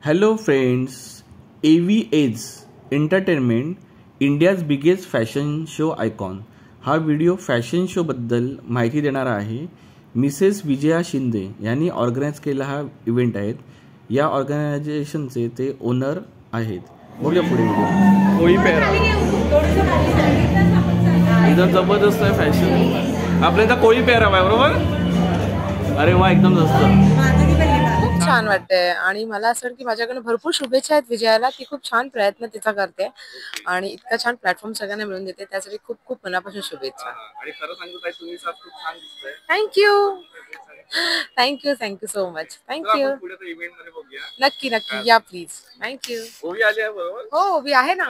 Hello friends, AVA's entertainment India's biggest fashion show icon हा video fashion show बद्दल माहिती देणारा आहे। मिसेस विजया शिंदे यांनी ऑर्गनाइज केला हा इव्हेंट आहे। या ऑर्गनायझेशनचे ते ओनर आहेत। बघूया पुढे व्हिडिओ। कोळी पेहरा एकदम जबरदस्त आहे फॅशन। आपल्याला कोळी पेहरावा आहे बरोबर। अरे वा एकदम मस्त खूप छान वाटतंय आणि मला असं वाटतं की माझ्याकडे भरपूर शुभेच्छा आहेत विजयाला। ती खूप छान प्रयत्न तिचा करते आणि इतका छान प्लॅटफॉर्म सगळ्यांना मिळून देते त्यासाठी खूप खूप मनापासून शुभेच्छा। आणि खरं सांगू ताई तुम्ही सात खूप छान दिसताय। Thank you so much. थँक्यू पुढे तो इव्हेंट मध्ये बघूया। नक्की नक्की या प्लीज। थँक्यू। ओवी आली आहे बरोबर। हो ओवी आहे ना,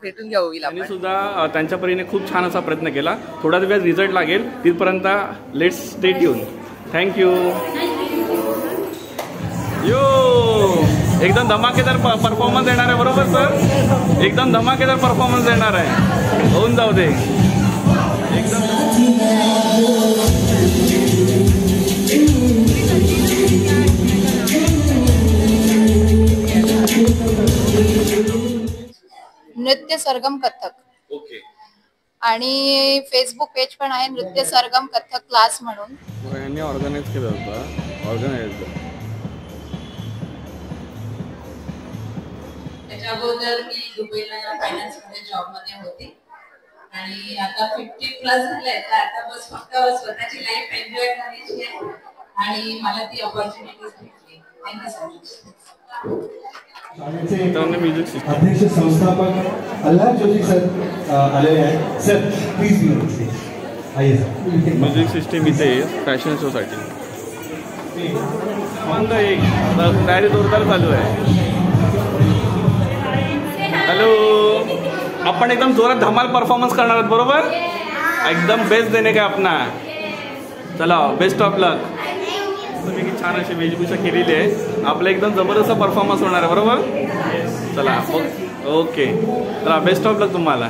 भेटून घ्या ओवीला। त्यांनी सुद्धा त्यांच्या परीने खूप छान असा प्रयत्न केला। थोडा वेळ रिझल्ट लागेल तिथपर्यंत लेट्स स्टे ट्यून। थँक्यू। यो एकदम धमाकेदार परफॉर्मन्स येणार आहे बरोबर सर। एकदम धमाकेदार परफॉर्मन्स येणार आहे, होऊन जाऊ दे एकदम। नृत्य सरगम कथक ओके आणि फेसबुक पेज पण आहे नृत्य सरगम कथक क्लास म्हणून। यांनी ऑर्गनाइज केलं होतं ऑर्गनाइज। त्याच्या अगोदर मी दुबईला फायनान्स मध्ये जॉब मध्ये होती आणि आता 50+ झाले तर आता बस फक्त स्वतःची लाईफ एन्जॉय करायची आहे आणि मला ती अपॉर्च्युनिटी भेटली। Thank you so much. अध्यक्ष संस्थापक अल्लाह जोशी सर आलेले आहेत। सर प्लीज बी आइए सर। म्युझिक सिस्टम इथे फॅशन शो साठी मग एक तयारी जोरदार चालू आहे। हॅलो, आपण एकदम जोरात धमाल परफॉर्मन्स करणार आहोत बरोबर। एकदम बेस्ट देणे का अपना। चला बेस्ट ऑफ लक। तुम्ही छान अशी वेशभूषा केलेली आहे, आपलं एकदम जबरदस्त परफॉर्मन्स होणार आहे बरोबर। चला ओके, चला बेस्ट ऑफ लक तुम्हाला।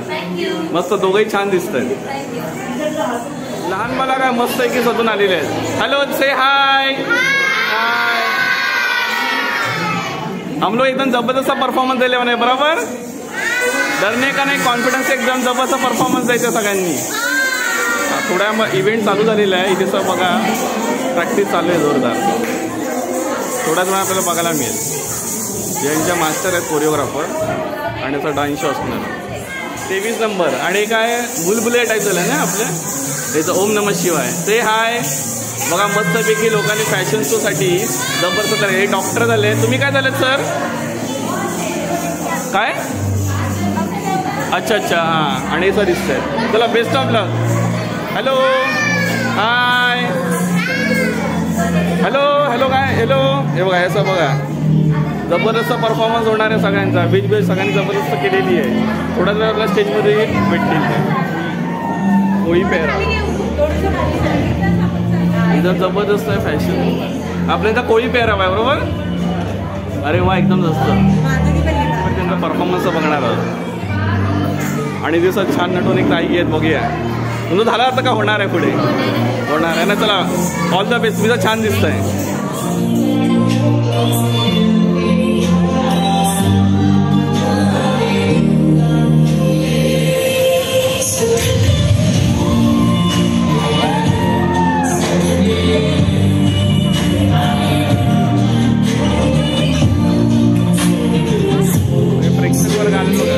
मस्त दोघंही छान दिसत आहेत। लहान मला काय मस्त आहे की सजून आलेले आहेत। हॅलो से हाय हाय। हम लोग एकदम जबरदस्त परफॉर्मन्स दिले म्हणे बरोबर। डरने का नाही, कॉन्फिडन्स एकदम जबरदस्त परफॉर्मन्स द्यायचा सगळ्यांनी। थोड्या इव्हेंट चालू झालेला आहे इथे सर बघा, प्रॅक्टिस चालू आहे जोरदार। थोड्याच वेळा आपल्याला बघायला मिळेल। यांच्या मास्टर आहेत कोरिओग्राफर आणि याचा डान्स शो असणार 23 नंबर। आणि काय बुलबुले टाईप झालं ना आपल्या त्याचं ओम नमः शिवाय। ते हाय बघा मस्तपैकी लोकांनी फॅशन शो साठी जबरदस्त हे डॉक्टर झाले। तुम्ही काय झालेत सर? काय अच्छा अच्छा हां, आणि सर दिसतंय। चला best of luck. Hello hi hello hello काय हॅलो। हे बघा असं बघा जबरदस्त परफॉर्मन्स होणार आहे सगळ्यांचा। बीच सगळ्यांनी जबरदस्त केलेली आहे। थोड्याच वेळ आपल्या स्टेजमध्ये भेटतील कोळी पेहरा एकदम जबरदस्त आहे फॅशन। आपल्याला कोळी पेहरावा आहे बरोबर। अरे वा एकदम मस्त। त्यांचा परफॉर्मन्स बघणार आहोत आणि दिवसात छान नटून एक ताई आहेत बघूया। तुमचं झाला आता का होणार आहे पुढे होणार आहे ना। चला ऑल द बेस्ट, तुझं छान दिसतंय। प्रेक्षकांवर गाणं बघा।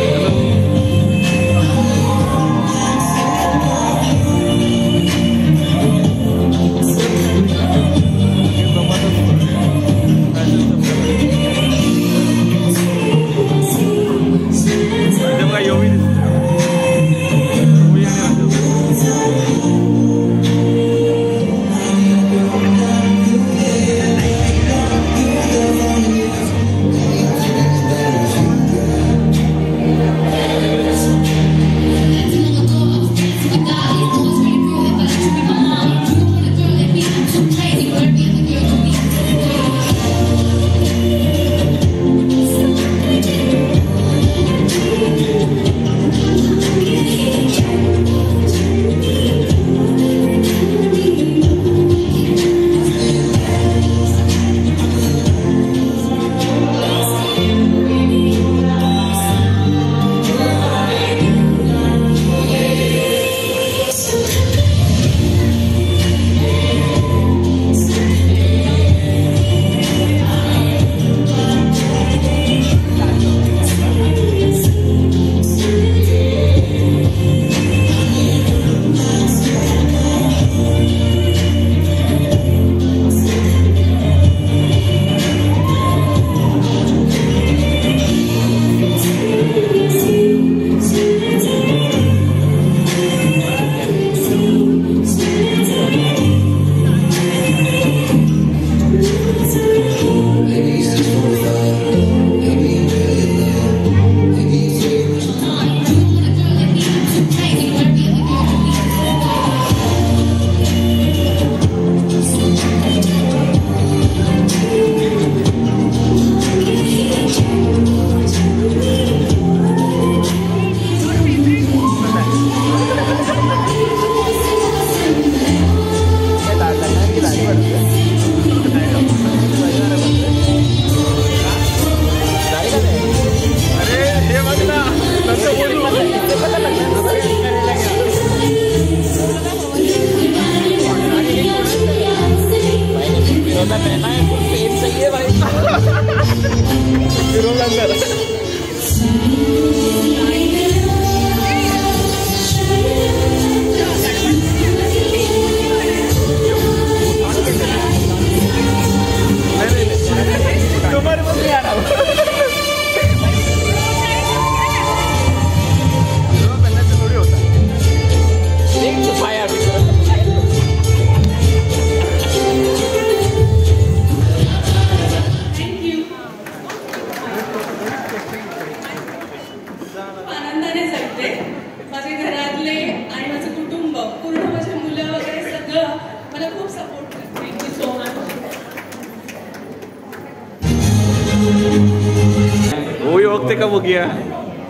दिसते का बघूया.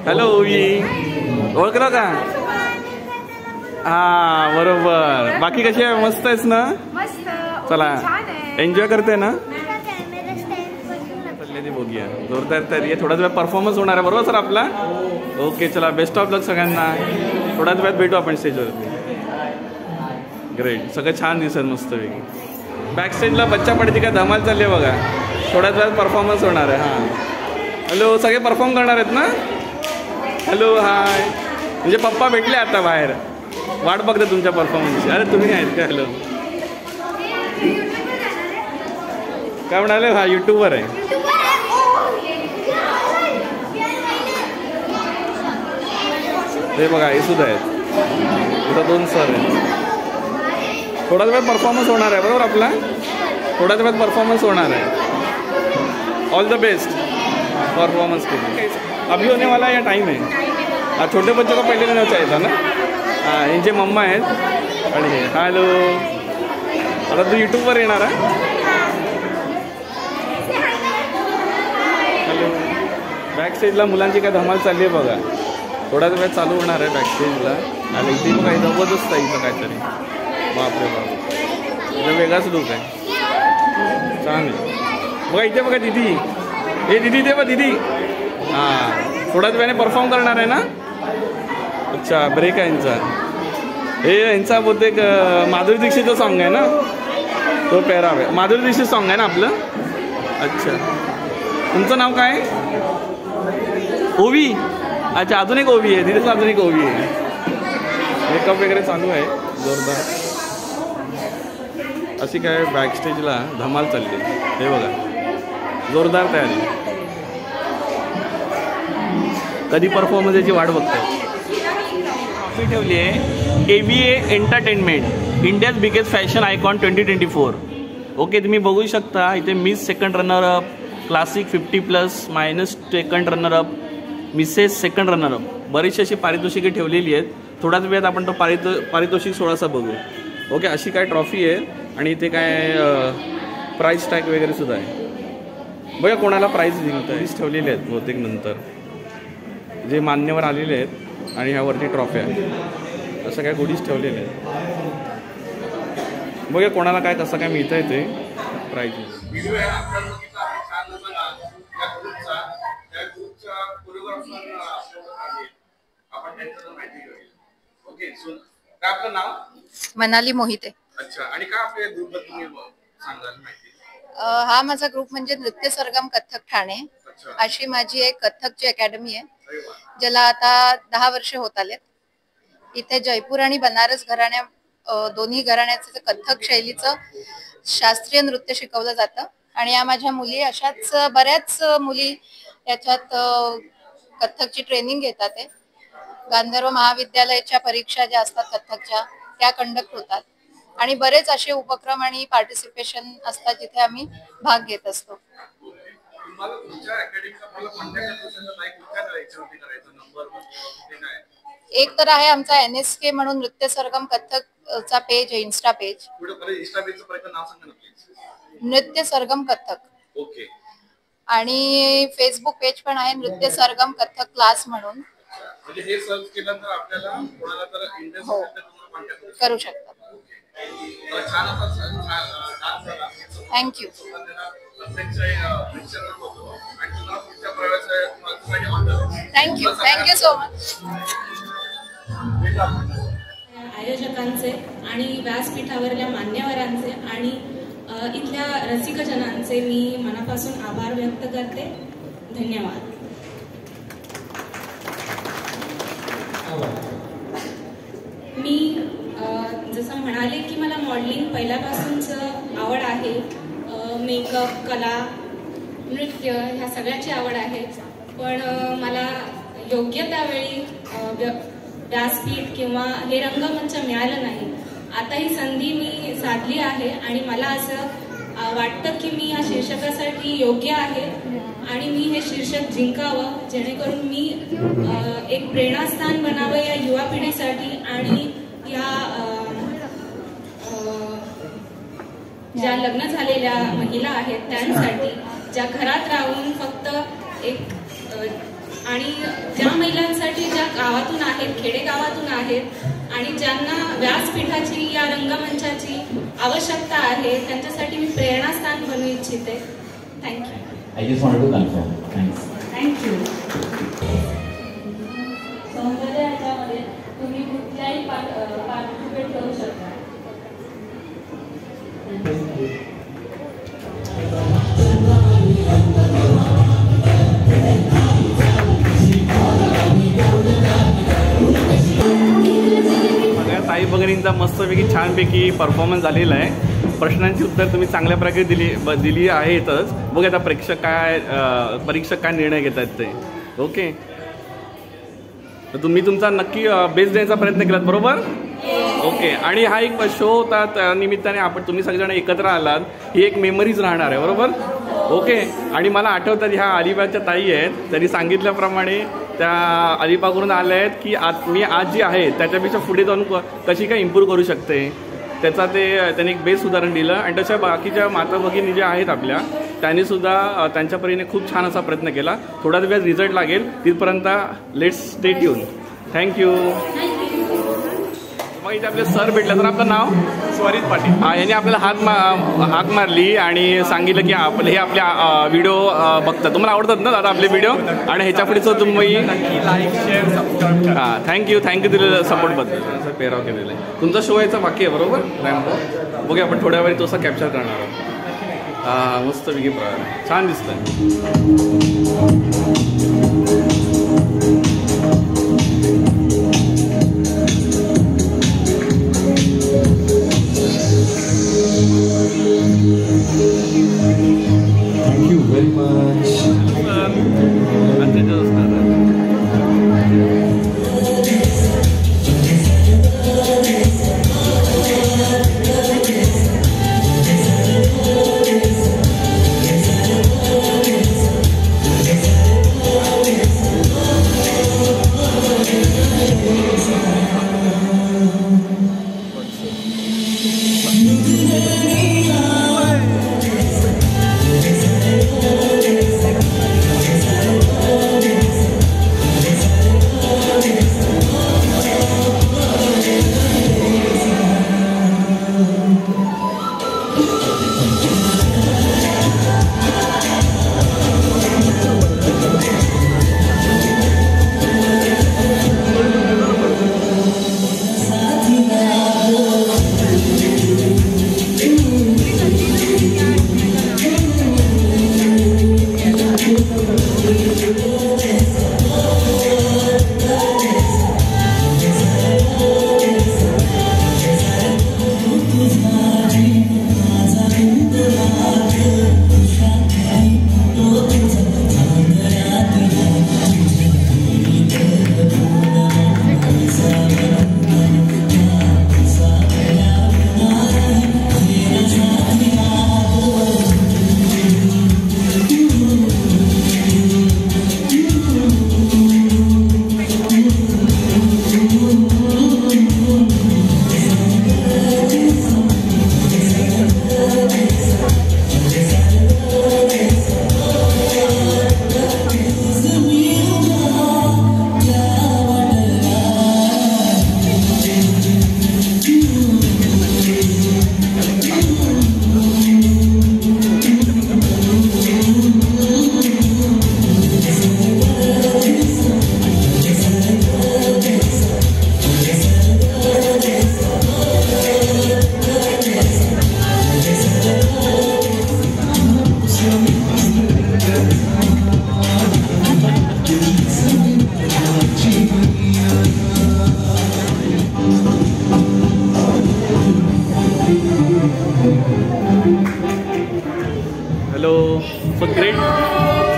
हॅलो ओवी, ओळखलं का? हा बरोबर. बाकी कशी आहे? मस्त आहेस ना? चला एन्जॉय करते ना? बघूया. जोरदार तयारी आहे. थोड्याच वेळात परफॉर्मन्स होणार आहे बरोबर सर आपला? ओके चला, बेस्ट ऑफ लक सगळ्यांना. थोड्याच वेळात भेटू आपण स्टेजवरती. ग्रेट, सगळं छान दिसेल मस्तपैकी. बॅक स्टेजला बच्चा पडती काय धमाल चालली आहे बघा. थोड्याच वेळात परफॉर्मन्स होणार आहे. हां हॅलो, सगळे परफॉर्म करणार आहेत ना? Hello hi. म्हणजे पप्पा भेटले आता बाहेर, वाट बघते तुमच्या परफॉर्मन्सची. अरे तुम्ही आहेत का? हॅलो काय म्हणाले? हा यूट्यूबवर आहे. ते बघा हे सुद्धा आहेत. इथं 2 सर आहेत. थोड्याच वेळात परफॉर्मन्स होणार आहे बरोबर आपला? थोड्याच वेळात परफॉर्मन्स होणार आहे. ऑल द बेस्ट परफॉर्मन्स के लिए. अभी होने वाला या टाइम है. छोटे बच्चों को पहले देना चाहिए था ना. हाँ इनचे मम्मा आहेत आणि हे. हॅलो, आता तू यूट्यूबवर येणार आहे? हॅलो. बॅक स्टेजला मुलांची काय धमाल चालली आहे बघा. थोड्याच वेळ चालू होणार आहे बॅक स्टेजला. आणि इथे बघा जबरदस्त आहे इथं काहीतरी. बापरे बाप, इथं वेगळाच लुक आहे. छान आहे बघा. इथे बघा दीदी. हे दीदी ते बघ दीदी. हां थोड्याच वेळाने परफॉर्म करणार आहे ना? अच्छा ब्रेक आहे यांचा. हे यांचा बहुतेक माधुरी दीक्षितचं सॉन्ग आहे ना? तो पेहराव आहे. माधुरी दीक्षित सॉन्ग आहे ना आपलं? अच्छा, तुमचं नाव काय? ओवी. अच्छा अजून एक ओवी आहे. तिथेच अजून एक ओवी आहे. मेकअप वगैरे चालू आहे जोरदार. अशी काय बॅक स्टेजला धमाल चालली. हे बघा जोरदार तयारी. कधी परफॉर्मन्स याची वाट बघताय. मी ठेवली आहे AVA entertainment, India's biggest fashion icon 2024. Okay तुम्ही बघू शकता इथे miss second runner-up, classic 50+ minus second runner-up, Mrs second runner-up, बरीचशी अशी पारितोषिके ठेवलेली आहेत. थोड्याच वेळात आपण तो पारितोषिक सोहळाचा बघू. ओके अशी काय ट्रॉफी आहे आणि इथे काय प्राईज टॅग वगैरे सुद्धा आहे. बघा कोणाला प्राईज जिंकतं आहे ठेवलेले आहेत बहुतेक नंतर जे मान्यवर आलेले आहेत. आणि ह्यावरती ट्रॉफी आहे. असं काय गोडीच ठेवलेले आहेत. बघा कोणाला काय कसं काय मिळतं आहे ते प्राईज. आपलं नाव? मनाली मोहिते. अच्छा, आणि काय आपल्या ग्रुपबद्दल तुम्ही सांगाल माहिती? हा माझा ग्रुप म्हणजे नृत्य सरगम कथ्थक ठाणे. अशी माझी एक कथ्थकची अकॅडमी आहे ज्याला आता 10 वर्ष होत आलेत. इथे जयपूर आणि बनारस घराण्या दोन्ही घराण्याचं कथ्थक शैलीचं शास्त्रीय नृत्य शिकवलं जातं. आणि या माझ्या मुली अशाच बऱ्याच मुली याच्यात कथ्थकची ट्रेनिंग घेतात. आहे गांधर्व महाविद्यालयाच्या परीक्षा ज्या असतात कथ्थकच्या त्या कंडक्ट होतात. आणि बरेच असे उपक्रम आणि पार्टिसिपेशन असतात जिथे आम्ही भाग घेत असतो. एक तर आहे आमचा NSK म्हणून नृत्य सरगम कथ्थकचा पेज आहे, इन्स्टा पेज. नृत्य सरगम कथ्थक. ओके. आणि फेसबुक पेज पण आहे नृत्य सरगम कथ्थक क्लास म्हणून. म्हणजे हे सर्च केलं तर आपल्याला कोणाला तर इंटरेस्ट असेल तर तुम्हाला कॉन्टॅक्ट करू शकता. Thank you. Thank you thank you so much. आयोजकांचे आणि व्यासपीठावरल्या मान्यवरांचे आणि इथल्या रसिकजनांचे मी मनापासून आभार व्यक्त करते. धन्यवाद. मी जसं म्हणाले की मला मॉडेलिंग पहिल्यापासूनच आवड आहे. मेकअप, कला, नृत्य ह्या सगळ्याची आवड आहे. पण मला योग्य त्यावेळी व्यासपीठ किंवा हे रंगमंच मिळालं नाही. आता ही संधी मी साधली आहे आणि मला असं वाटतं की मी या शीर्षकासाठी योग्य आहे आणि मी हे शीर्षक जिंकावं जेणेकरून मी एक प्रेरणास्थान बनावं या युवा पिढीसाठी आणि या ज्या लग्न झालेल्या महिला आहेत त्यांसाठी, ज्या घरात राहून फक्त एक आणि ज्या महिलांसाठी ज्या गावातून आहेत, खेडेगावातून आहेत आणि ज्यांना व्यासपीठाची या रंगमंचाची आवश्यकता आहे, त्यांच्यासाठी मी प्रेरणास्थान बनू इच्छिते. Thank you. I just wanted to confirm. Thanks. Thank you. सौंदर्य ह्याच्यामध्ये तुम्ही कुठल्याही पार्टिसिपेट करू शकता. ताई भगिनींचा मस्तपैकी छानपैकी परफॉर्मन्स झालेला आहे. प्रश्नांची उत्तर तुम्ही चांगल्या प्रकारे दिली आहेतच. बघा आता परीक्षक काय निर्णय घेत आहेत ते. ओके, तर तुम्ही तुमचा नक्की बेस्ट देण्याचा प्रयत्न केलात, बरोबर? ओके. आणि हा एक शो होता, त्या निमित्ताने तुम्ही सगळेजण एकत्र आलात, ही एक मेमरीज राहणार आहे, बरोबर? ओके. आणि मला आठवतात ह्या अलिबागच्या ताई आहेत, त्यांनी सांगितल्याप्रमाणे त्या अलिबागवरून आल्या आहेत की मी आज जी आहे त्याच्यापेक्षा पुढे जाऊन कशी काय इम्प्रूव्ह करू शकते, त्याचा त्यांनी एक बेस्ट उदाहरण दिलं. आणि तशा बाकीच्या माता भगिनी ज्या आहेत आपल्या, त्यांनीसुद्धा त्यांच्या परीने खूप छान असा प्रयत्न केला. थोड्याच वेळात रिझल्ट लागेल, तिथपर्यंत लेट्स स्टे ट्यून. थँक्यू. मग इथे आपले सर भेटले, तर आपलं नाव? स्वरित पाटील. यांनी आपल्याला हाक मारली आणि सांगितलं की हे आपल्या व्हिडिओ बघतात. तुम्हाला आवडतात ना दादा आपले व्हिडिओ? आणि ह्याच्या पुढेचं तुम्ही लाईक, शेअर, सबस्क्राईब करा. थँक्यू दिलेलं सपोर्टबद्दल. पेराव केलेलं आहे. तुमचा शो यायचा बाकी आहे, बरोबर? रॅम्बो बघूया आपण थोड्या वेळी तोसा कॅप्चर करणार आहोत. मस्त वेगळी छान दिसतंय. Thank you very much.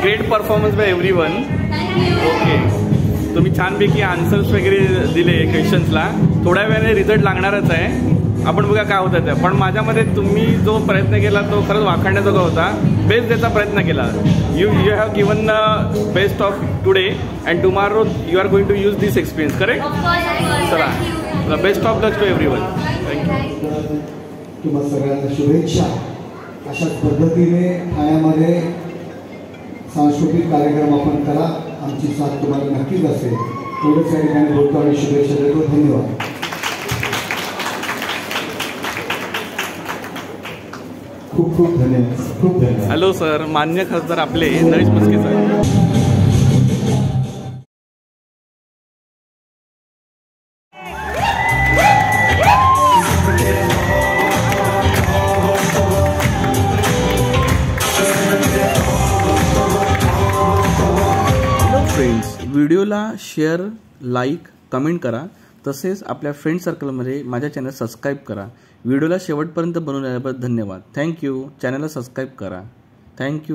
Great performance by everyone. Okay, तुम्ही छानपैकी आन्सर्स वगैरे दिले क्वेश्चन्सला. थोड्या वेळाने रिझल्ट लागणारच आहे, आपण बघा काय होतं ते. पण माझ्यामध्ये तुम्ही जो प्रयत्न केला तो खरंच वाखाणण्याजोगा होता. बेस्ट द्यायचा प्रयत्न केला. You have given the best of today and tomorrow you are going to use this experience, correct? चला, best of luck to everyone. Thank you. तुम्हा सगळ्यांना शुभेच्छा. अशाच पद्धतीने ठाण्यामध्ये सांस्कृतिक कार्यक्रम आपण करा. आमची साथ तुम्हाला नक्कीच असेल. एवढंच या ठिकाणी बोलतो आणि शुभेच्छा देतो. धन्यवाद. खूप खूप धन्यवाद. खूप धन्यवाद. हॅलो सर, मान्य खासदार आपले नरेश म्हस्के सर. फ्रेंड्स, व्हिडिओला शेअर, लाईक, कमेंट करा. तसेच आपल्या फ्रेंड सर्कलमध्ये माझ्या चॅनल सबस्क्राईब करा. व्हिडिओला शेवटपर्यंत बनवल्याबद्दल धन्यवाद. थँक्यू. चॅनलला सबस्क्राईब करा. थँक्यू.